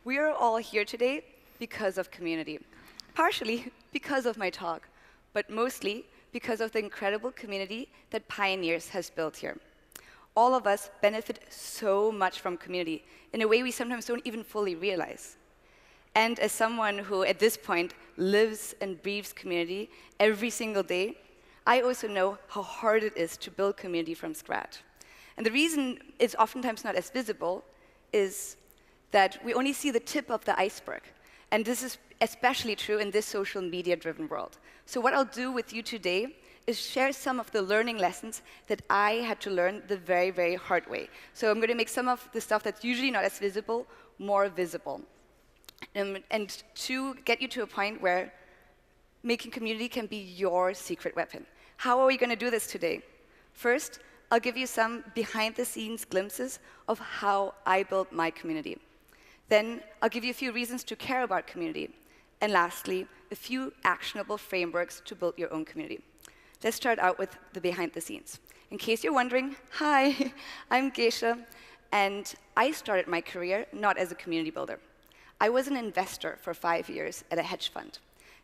We are all here today because of community. Partially because of my talk, but mostly because of the incredible community that Pioneers has built here. All of us benefit so much from community in a way we sometimes don't even fully realize. And as someone who, at this point, lives and breathes community every single day, I also know how hard it is to build community from scratch. And the reason it's oftentimes not as visible is that we only see the tip of the iceberg. And this is especially true in this social media-driven world. So what I'll do with you today is share some of the learning lessons that I had to learn the very, very hard way. So I'm going to make some of the stuff that's usually not as visible more visible. And to get you to a point where making community can be your secret weapon. How are we going to do this today? First, I'll give you some behind-the-scenes glimpses of how I built my community. Then I'll give you a few reasons to care about community. And lastly, a few actionable frameworks to build your own community. Let's start out with the behind the scenes. In case you're wondering, hi, I'm Gesche, and I started my career not as a community builder. I was an investor for 5 years at a hedge fund,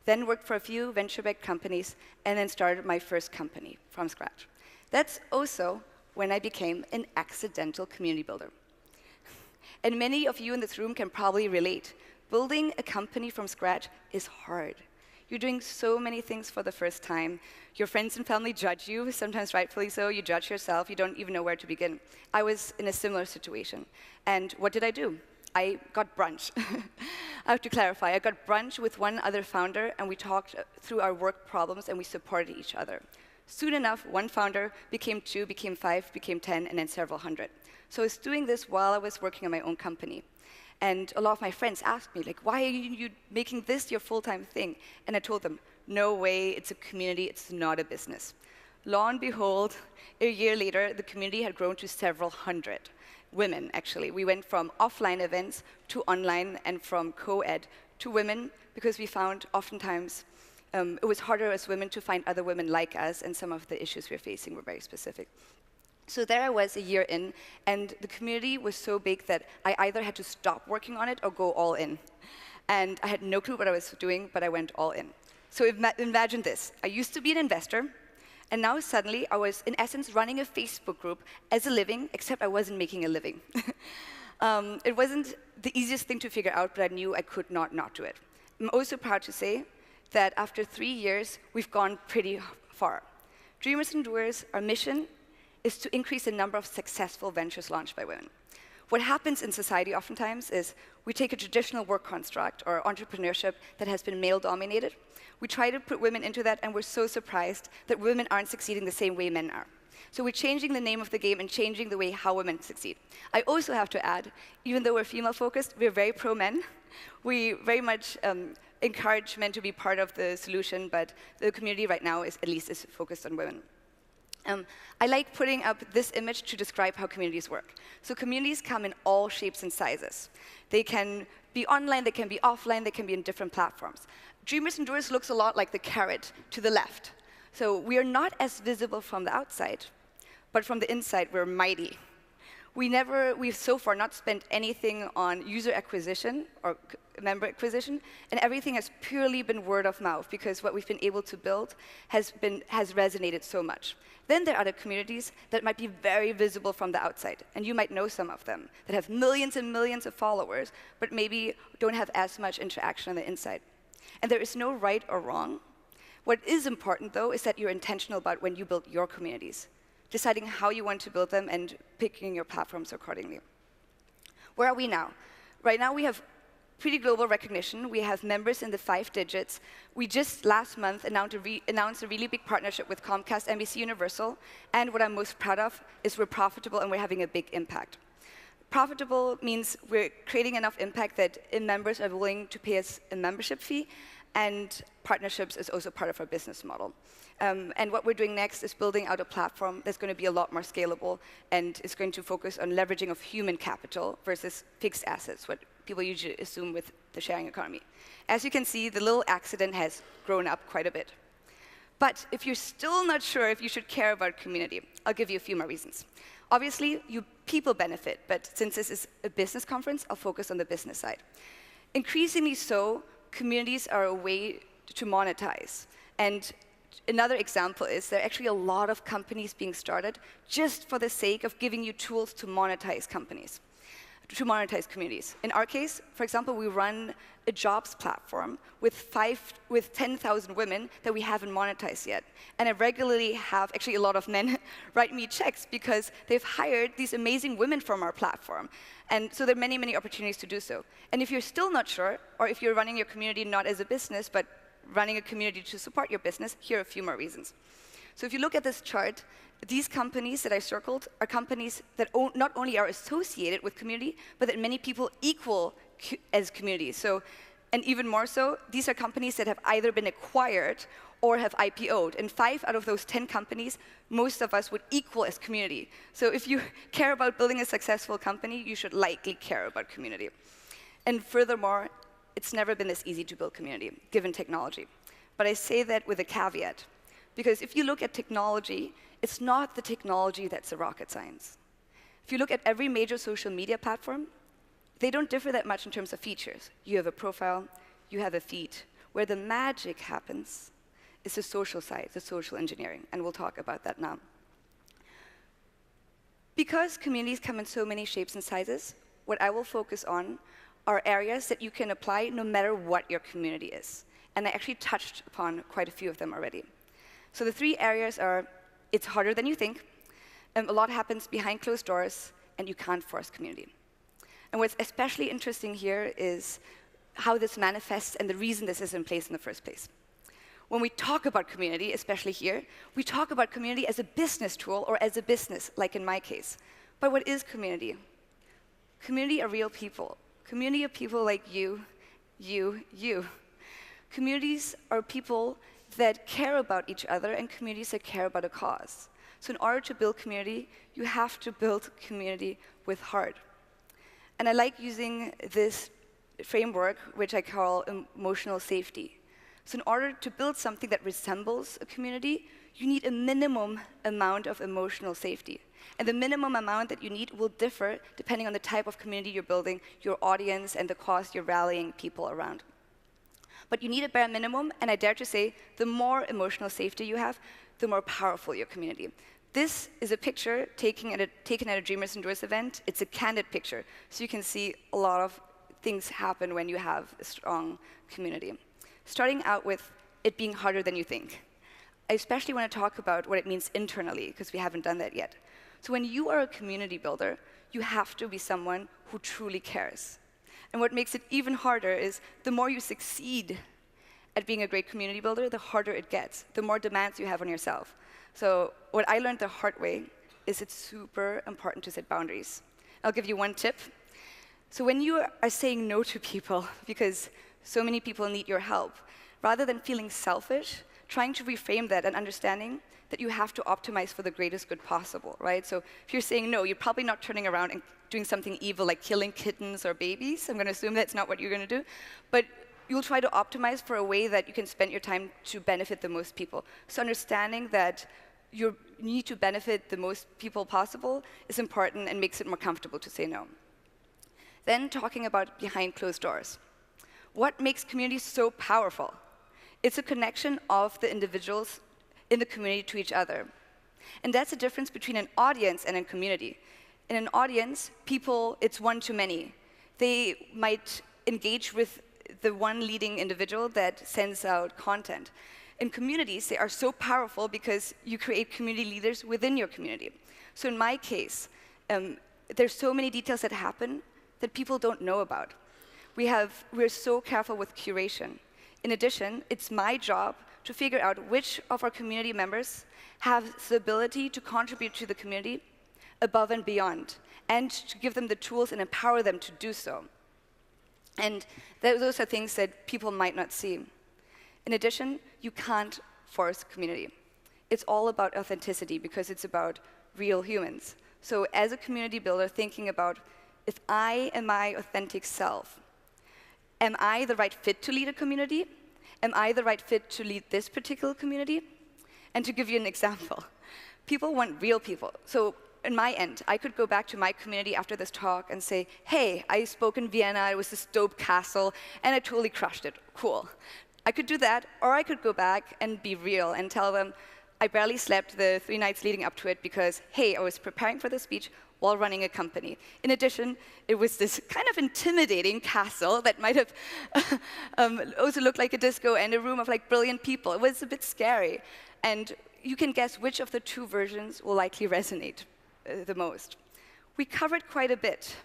then worked for a few venture-backed companies, and then started my first company from scratch. That's also when I became an accidental community builder. And many of you in this room can probably relate. Building a company from scratch is hard. You're doing so many things for the first time. Your friends and family judge you, sometimes rightfully so. You judge yourself. You don't even know where to begin. I was in a similar situation. And what did I do? I got brunch. I have to clarify. I got brunch with one other founder, and we talked through our work problems, and we supported each other. Soon enough, one founder became 2, became 5, became 10, and then several hundred. So I was doing this while I was working on my own company. And a lot of my friends asked me, like, why are you making this your full-time thing? And I told them, no way, it's a community, it's not a business. Lo and behold, a year later, the community had grown to several hundred women, actually. We went from offline events to online and from co-ed to women because we found oftentimes it was harder as women to find other women like us, and some of the issues we were facing were very specific. So there I was a year in, and the community was so big that I either had to stop working on it or go all in. And I had no clue what I was doing, but I went all in. So imagine this. I used to be an investor, and now suddenly I was, in essence, running a Facebook group as a living, except I wasn't making a living. It wasn't the easiest thing to figure out, but I knew I could not do it. I'm also proud to say that after 3 years, we've gone pretty far. Dreamers and Doers, our mission is to increase the number of successful ventures launched by women. What happens in society oftentimes is we take a traditional work construct or entrepreneurship that has been male-dominated. We try to put women into that, and we're so surprised that women aren't succeeding the same way men are. So we're changing the name of the game and changing the way how women succeed. I also have to add, even though we're female-focused, we're very pro-men. We very much encourage men to be part of the solution, but the community right now is focused on women. I like putting up this image to describe how communities work. So communities come in all shapes and sizes. They can be online, they can be offline, they can be in different platforms. Dreamers and Doers looks a lot like the carrot to the left. So we are not as visible from the outside, but from the inside, we're mighty. We've so far not spent anything on user acquisition or member acquisition, and everything has purely been word of mouth because what we've been able to build has resonated so much. Then there are other communities that might be very visible from the outside, and you might know some of them, that have millions and millions of followers, but maybe don't have as much interaction on the inside. And there is no right or wrong. What is important, though, is that you're intentional about when you build your communities, deciding how you want to build them and picking your platforms accordingly. Where are we now? Right now, we have pretty global recognition. We have members in the 5 digits. We just last month announced a really big partnership with Comcast, NBC Universal, and what I'm most proud of is we're profitable and we're having a big impact. Profitable means we're creating enough impact that members are willing to pay us a membership fee, and partnerships is also part of our business model. And what we're doing next is building out a platform that's going to be a lot more scalable, and is going to focus on leveraging of human capital versus fixed assets, what people usually assume with the sharing economy. As you can see, the little accident has grown up quite a bit. But if you're still not sure if you should care about community, I'll give you a few more reasons. Obviously, people benefit, but since this is a business conference, I'll focus on the business side. Increasingly so, communities are a way to monetize. And another example is there are actually a lot of companies being started just for the sake of giving you tools to monetize companies, to monetize communities. In our case, for example, we run a jobs platform with 10,000 women that we haven't monetized yet. And I regularly have, actually a lot of men, write me checks because they've hired these amazing women from our platform. And so there are many, many opportunities to do so. And if you're still not sure, or if you're running your community not as a business, but running a community to support your business, here are a few more reasons. So if you look at this chart, these companies that I circled are companies that not only are associated with community, but that many people equal as communities. So, and even more so, these are companies that have either been acquired or have IPO'd. And 5 out of those 10 companies, most of us would equal as community. So if you care about building a successful company, you should likely care about community. And furthermore, it's never been this easy to build community, given technology. But I say that with a caveat. Because if you look at technology, it's not the technology that's the rocket science. If you look at every major social media platform, they don't differ that much in terms of features. You have a profile, you have a feed. Where the magic happens is the social side, the social engineering, and we'll talk about that now. Because communities come in so many shapes and sizes, what I will focus on are areas that you can apply no matter what your community is. And I actually touched upon quite a few of them already. So the 3 areas are, it's harder than you think, a lot happens behind closed doors, and you can't force community. And what's especially interesting here is how this manifests and the reason this is in place in the first place. When we talk about community, especially here, we talk about community as a business tool or as a business, like in my case. But what is community? Community are real people. Community are people like you. Communities are people that care about each other and communities that care about a cause. So in order to build community, you have to build community with heart. And I like using this framework, which I call emotional safety. So in order to build something that resembles a community, you need a minimum amount of emotional safety. And the minimum amount that you need will differ depending on the type of community you're building, your audience, and the cause you're rallying people around. But you need a bare minimum, and I dare to say, the more emotional safety you have, the more powerful your community. This is a picture taken at a Dreamers and Doers event. It's a candid picture, so you can see a lot of things happen when you have a strong community. Starting out with it being harder than you think. I especially want to talk about what it means internally, because we haven't done that yet. So when you are a community builder, you have to be someone who truly cares. And what makes it even harder is the more you succeed at being a great community builder, the harder it gets, the more demands you have on yourself. So what I learned the hard way is it's super important to set boundaries. I'll give you one tip. So when you are saying no to people, because so many people need your help, rather than feeling selfish, trying to reframe that and understanding that you have to optimize for the greatest good possible, right? So if you're saying no, you're probably not turning around and doing something evil like killing kittens or babies. I'm going to assume that's not what you're going to do. But you'll try to optimize for a way that you can spend your time to benefit the most people. So understanding that you need to benefit the most people possible is important and makes it more comfortable to say no. Then talking about behind closed doors. What makes communities so powerful? It's a connection of the individuals in the community to each other. And that's the difference between an audience and a community. In an audience, people, it's one to many. They might engage with the one leading individual that sends out content. In communities, they are so powerful because you create community leaders within your community. So in my case, there's so many details that happen that people don't know about. We're so careful with curation. In addition, it's my job to figure out which of our community members have the ability to contribute to the community above and beyond, and to give them the tools and empower them to do so. And those are things that people might not see. In addition, you can't force community. It's all about authenticity because it's about real humans. So as a community builder, thinking about, if I am my authentic self, am I the right fit to lead a community? Am I the right fit to lead this particular community? And to give you an example, people want real people. So in my end, I could go back to my community after this talk and say, hey, I spoke in Vienna, it was this dope castle, and I totally crushed it. Cool. I could do that, or I could go back and be real and tell them, I barely slept the 3 nights leading up to it because, hey, I was preparing for the speech while running a company. In addition, it was this kind of intimidating castle that might have also looked like a disco and a room of like brilliant people. It was a bit scary. And you can guess which of the 2 versions will likely resonate the most. We covered quite a bit,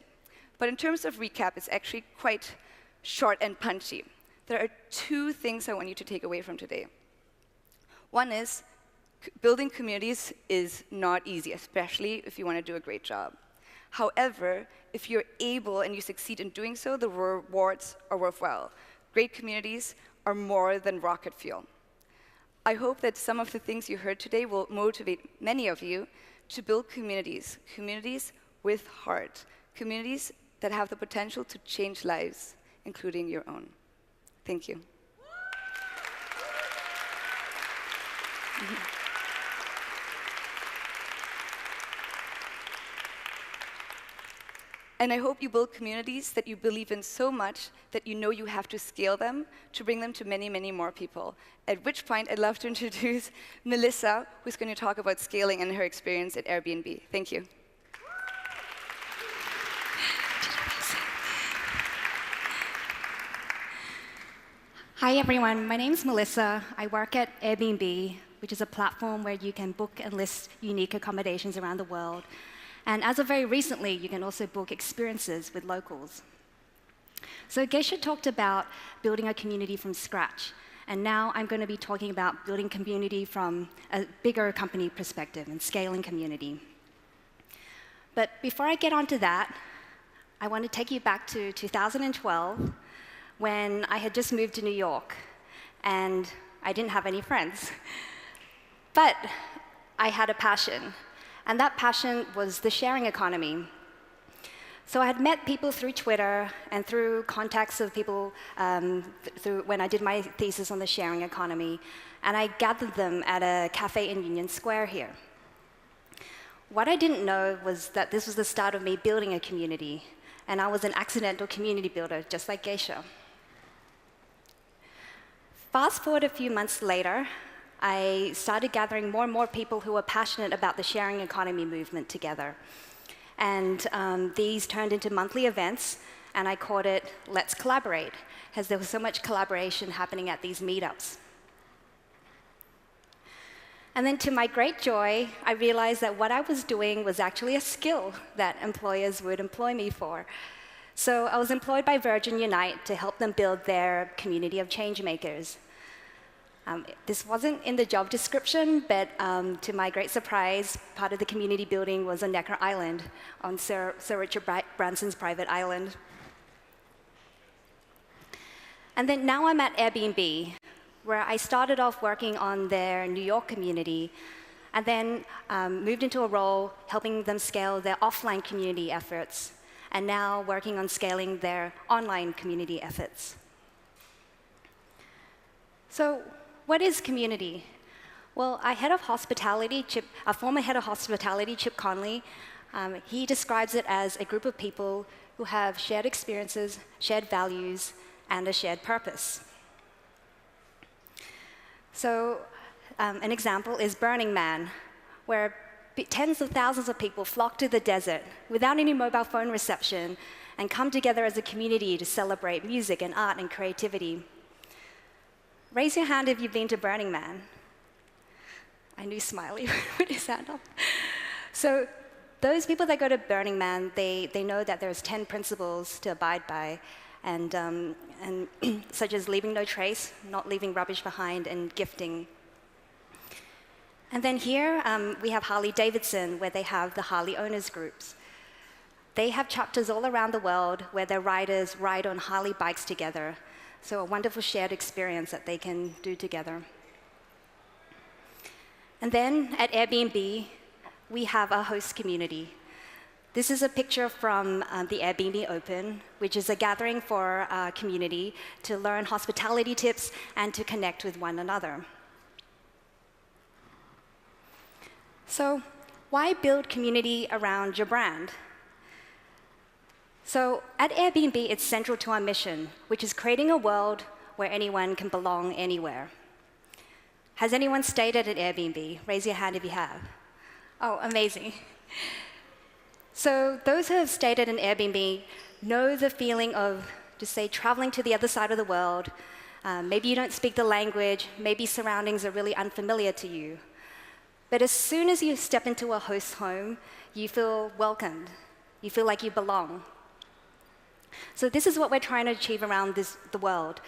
but in terms of recap, it's actually quite short and punchy. There are 2 things I want you to take away from today. One is, building communities is not easy, especially if you want to do a great job. However, if you're able and you succeed in doing so, the rewards are worthwhile. Great communities are more than rocket fuel. I hope that some of the things you heard today will motivate many of you to build communities, communities with heart, communities that have the potential to change lives, including your own. Thank you. And I hope you build communities that you believe in so much that you know you have to scale them to bring them to many, many more people. At which point, I'd love to introduce Melissa, who's going to talk about scaling and her experience at Airbnb. Thank you. Hi, everyone. My name is Melissa. I work at Airbnb, which is a platform where you can book and list unique accommodations around the world. And as of very recently, you can also book experiences with locals. So Gesche talked about building a community from scratch. And now I'm going to be talking about building community from a bigger company perspective and scaling community. But before I get onto that, I want to take you back to 2012, when I had just moved to New York, and I didn't have any friends. But I had a passion, and that passion was the sharing economy. So I had met people through Twitter and through contacts of people when I did my thesis on the sharing economy, and I gathered them at a cafe in Union Square here. What I didn't know was that this was the start of me building a community, and I was an accidental community builder, just like Gesche. Fast forward a few months later, I started gathering more and more people who were passionate about the sharing economy movement together. And these turned into monthly events, and I called it Let's Collaborate, as there was so much collaboration happening at these meetups. And then to my great joy, I realized that what I was doing was actually a skill that employers would employ me for. So I was employed by Virgin Unite to help them build their community of change makers. This wasn't in the job description, but to my great surprise, part of the community building was on Necker Island, on Sir Richard Branson's private island. And then now I'm at Airbnb, where I started off working on their New York community, and then moved into a role helping them scale their offline community efforts, and now working on scaling their online community efforts. So, what is community? Well, our former head of hospitality, Chip Conley, he describes it as a group of people who have shared experiences, shared values, and a shared purpose. So, an example is Burning Man, where tens of thousands of people flock to the desert without any mobile phone reception and come together as a community to celebrate music and art and creativity. Raise your hand if you've been to Burning Man. I knew Smiley would his hand up. So those people that go to Burning Man, they know that there's 10 principles to abide by, and such as leaving no trace, not leaving rubbish behind, and gifting. And then here we have Harley-Davidson, where they have the Harley owners groups. They have chapters all around the world where their riders ride on Harley bikes together. So a wonderful shared experience that they can do together. And then at Airbnb, we have a host community. This is a picture from the Airbnb Open, which is a gathering for our community to learn hospitality tips and to connect with one another. So why build community around your brand? So at Airbnb, it's central to our mission, which is creating a world where anyone can belong anywhere. Has anyone stayed at an Airbnb? Raise your hand if you have. Oh, amazing. So those who have stayed at an Airbnb know the feeling of, just say, traveling to the other side of the world. Maybe you don't speak the language, maybe surroundings are really unfamiliar to you. But as soon as you step into a host's home, you feel welcomed. You feel like you belong. So this is what we're trying to achieve around the world,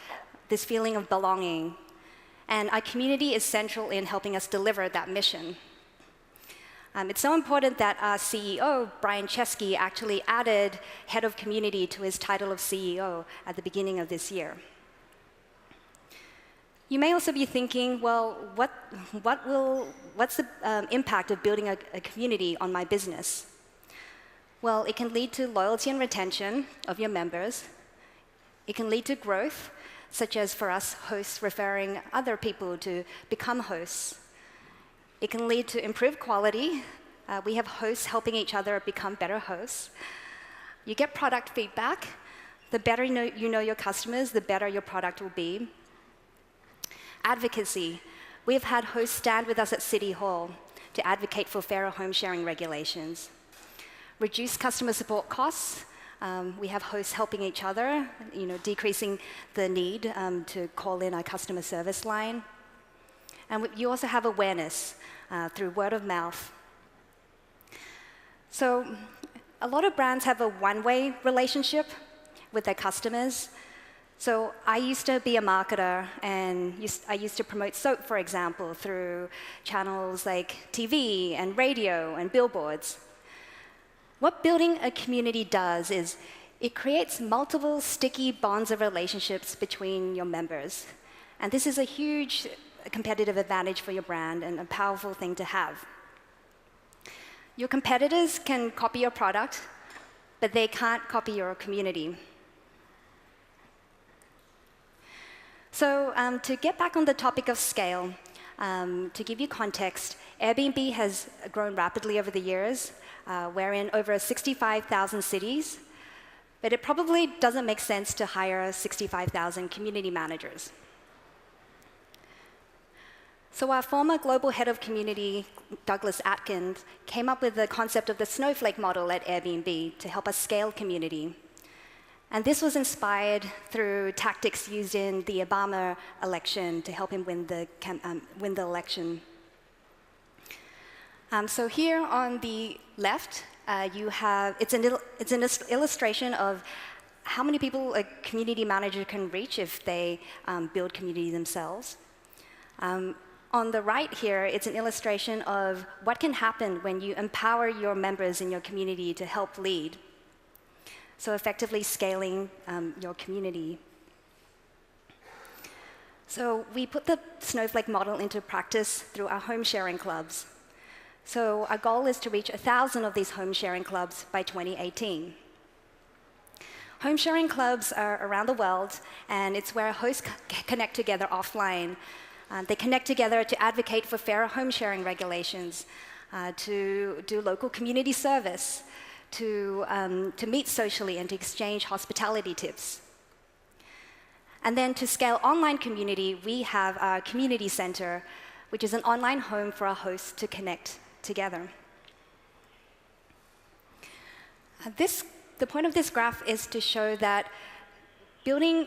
this feeling of belonging. And our community is central in helping us deliver that mission. It's so important that our CEO, Brian Chesky, actually added Head of Community to his title of CEO at the beginning of this year. You may also be thinking, well, what's the impact of building a community on my business? Well, it can lead to loyalty and retention of your members. It can lead to growth, such as for us hosts referring other people to become hosts. It can lead to improved quality. We have hosts helping each other become better hosts. You get product feedback. The better you know your customers, the better your product will be. Advocacy. We've had hosts stand with us at City Hall to advocate for fairer home sharing regulations. Reduce customer support costs. We have hosts helping each other, decreasing the need to call in our customer service line. And you also have awareness through word of mouth. So a lot of brands have a one-way relationship with their customers. So I used to be a marketer, and I used to promote soap, for example, through channels like TV and radio and billboards. What building a community does is it creates multiple sticky bonds of relationships between your members. And this is a huge competitive advantage for your brand and a powerful thing to have. Your competitors can copy your product, but they can't copy your community. So to get back on the topic of scale, to give you context, Airbnb has grown rapidly over the years. We're in over 65,000 cities, but it probably doesn't make sense to hire 65,000 community managers. So our former global head of community, Douglas Atkins, came up with the concept of the snowflake model at Airbnb to help us scale community. And this was inspired through tactics used in the Obama election to help him win the election. So here on the left, it's an illustration of how many people a community manager can reach if they build community themselves. On the right here, it's an illustration of what can happen when you empower your members in your community to help lead. So effectively scaling your community. So we put the snowflake model into practice through our home sharing clubs. So our goal is to reach 1,000 of these home sharing clubs by 2018. Home sharing clubs are around the world, and it's where hosts connect together offline. They connect together to advocate for fairer home sharing regulations, to do local community service, to meet socially and to exchange hospitality tips. And then to scale online community, we have our community center, which is an online home for our hosts to connect together. The point of this graph is to show that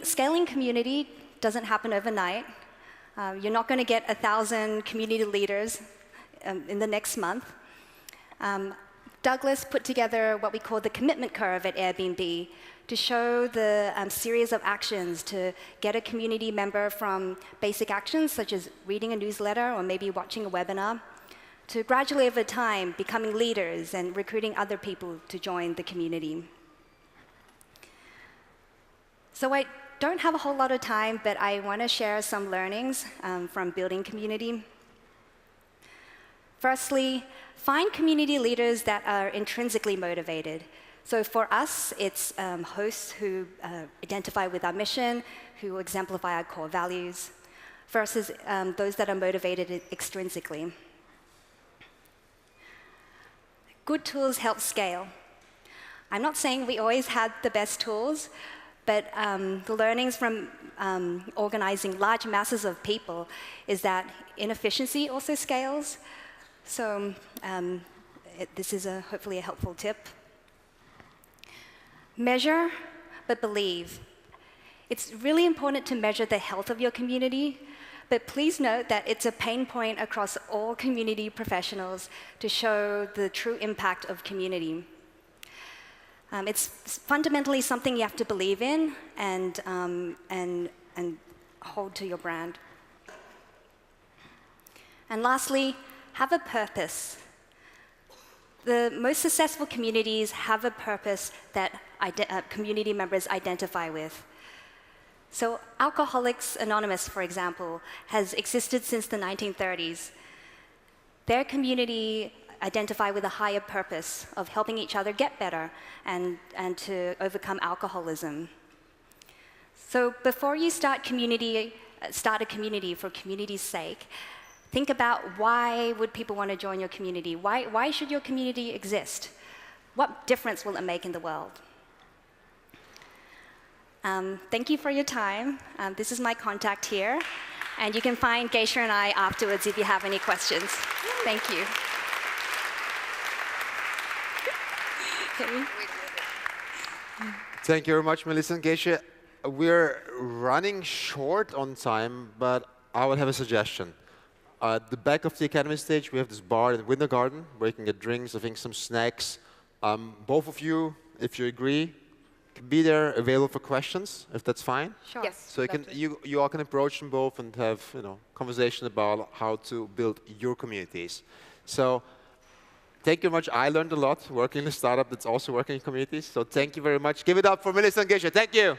scaling community doesn't happen overnight. You're not going to get 1,000 community leaders in the next month. Douglas put together what we call the commitment curve at Airbnb to show the series of actions to get a community member from basic actions, such as reading a newsletter or maybe watching a webinar, to gradually over time becoming leaders and recruiting other people to join the community. So I don't have a whole lot of time, but I want to share some learnings from building community. Firstly, find community leaders that are intrinsically motivated. So for us, it's hosts who identify with our mission, who exemplify our core values, versus those that are motivated extrinsically. good tools help scale. I'm not saying we always had the best tools, but the learnings from organizing large masses of people is that inefficiency also scales. So this is hopefully a helpful tip. Measure, but believe. It's really important to measure the health of your community, but please note that it's a pain point across all community professionals to show the true impact of community. It's fundamentally something you have to believe in and hold to your brand. And lastly, have a purpose. The most successful communities have a purpose that community members identify with. So Alcoholics Anonymous, for example, has existed since the 1930s. Their community identify with a higher purpose of helping each other get better and to overcome alcoholism. So before you start a community for community's sake, think about why would people want to join your community? Why should your community exist? What difference will it make in the world? Thank you for your time. This is my contact here. And you can find Gesche and I afterwards if you have any questions. Thank you. Thank you very much, Melissa and Gesche. We're running short on time, but I would have a suggestion. At the back of the Academy stage, we have this bar in the window garden where you can get drinks, I think some snacks. Both of you, if you agree, can be there available for questions, if that's fine. Sure. Yes. So you all can approach them both and have conversation about how to build your communities. So thank you very much. I learned a lot working in a startup that's also working in communities. So thank you very much. Give it up for Melissa and Gesche. Thank you.